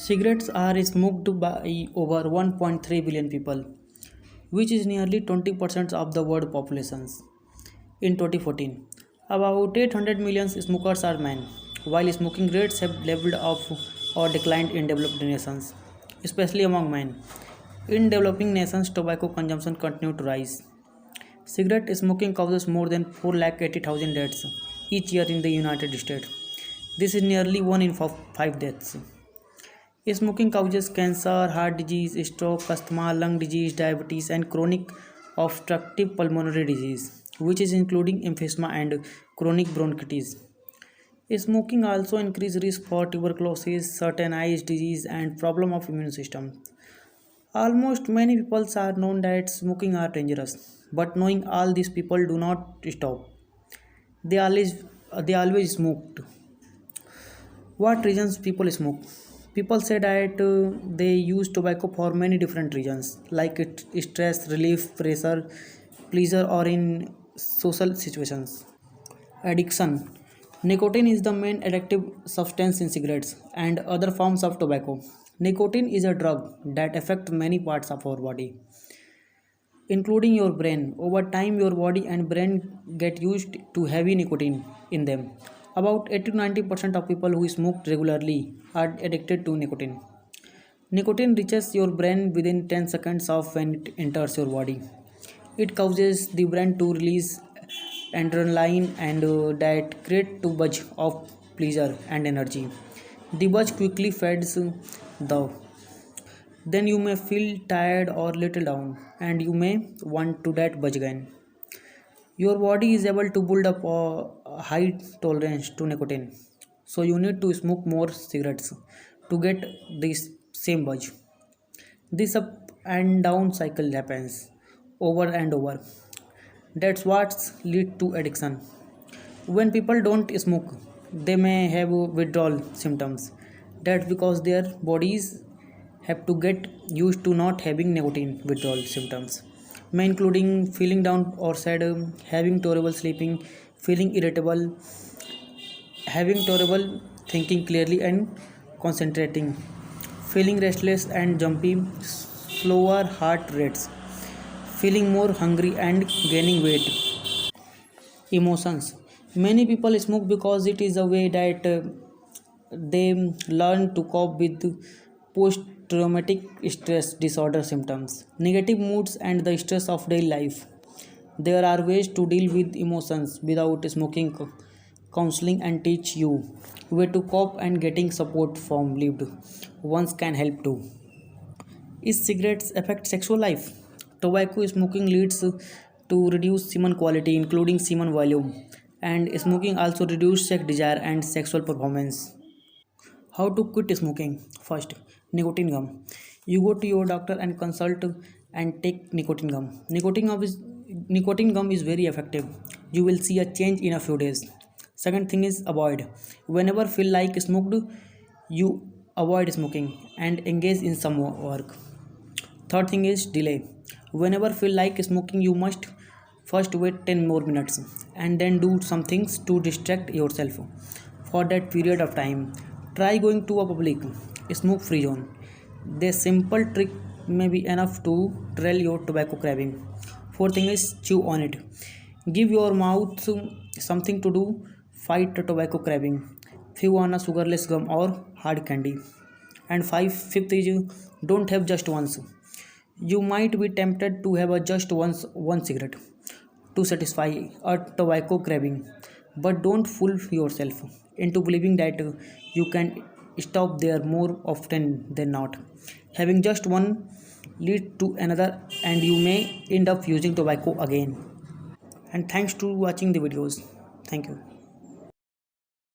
Cigarettes are smoked by over 1.3 billion people, which is nearly 20% of the world population. In 2014, about 800 million smokers are men, while smoking rates have leveled off or declined in developed nations, especially among men. In developing nations, tobacco consumption continues to rise. Cigarette smoking causes more than 480,000 deaths each year in the United States. This is nearly 1 in 5 deaths. Smoking causes cancer, heart disease, stroke, asthma, lung disease, diabetes, and chronic obstructive pulmonary disease, which is including emphysema and chronic bronchitis. Smoking also increases risk for tuberculosis, certain eyes disease, and problem of immune system. Almost many people are known that smoking are dangerous, but knowing all these people do not stop. They always smoked. What reasons people smoke? People say that they use tobacco for many different reasons, like stress relief, pressure, pleasure, or in social situations. Addiction. Nicotine is the main addictive substance in cigarettes and other forms of tobacco. Nicotine is a drug that affects many parts of our body, including your brain. Over time, your body and brain get used to heavy nicotine in them. About 80 to 90% of people who smoke regularly are addicted to nicotine. Nicotine reaches your brain within 10 seconds of when it enters your body. It causes the brain to release adrenaline and that create to buzz of pleasure and energy. The buzz quickly fades the then you may feel tired or little down and you may want to that buzz again. Your body is able to build up a high tolerance to nicotine. So you need to smoke more cigarettes to get this same buzz. This up and down cycle happens over and over. That's what lead to addiction. When people don't smoke, they may have withdrawal symptoms. That's because their bodies have to get used to not having nicotine withdrawal symptoms, may including feeling down or sad, having trouble sleeping, feeling irritable, having trouble thinking clearly and concentrating, feeling restless and jumpy, slower heart rates, feeling more hungry and gaining weight. Emotions. Many people smoke because it is a way that they learn to cope with post traumatic stress disorder symptoms, negative moods, and the stress of daily life. There are ways to deal with emotions without smoking. Counseling and teach you way to cope, and getting support from lived ones can help too. Is cigarettes affect sexual life? Tobacco smoking leads to reduce semen quality, including semen volume, and smoking also reduces sex desire and sexual performance. How to quit smoking? First, nicotine gum. You go to your doctor and consult and take nicotine gum. Nicotine gum is very effective. You will see a change in a few days. Second thing is avoid. Whenever feel like smoked, you avoid smoking and engage in some work. Third thing is delay. Whenever feel like smoking, you must first wait 10 more minutes and then do some things to distract yourself for that period of time. Try going to a public smoke free zone. This simple trick may be enough to trail your tobacco craving. Fourth thing is chew on it. Give your mouth something to do. Fight the tobacco craving. Chew on a sugarless gum or hard candy. And fifth is don't have just once. You might be tempted to have a just once one cigarette to satisfy a tobacco craving, but don't fool yourself into believing that you can stop there more often than not. Having just one lead to another, and you may end up using tobacco again. And thanks to watching the videos. Thank you.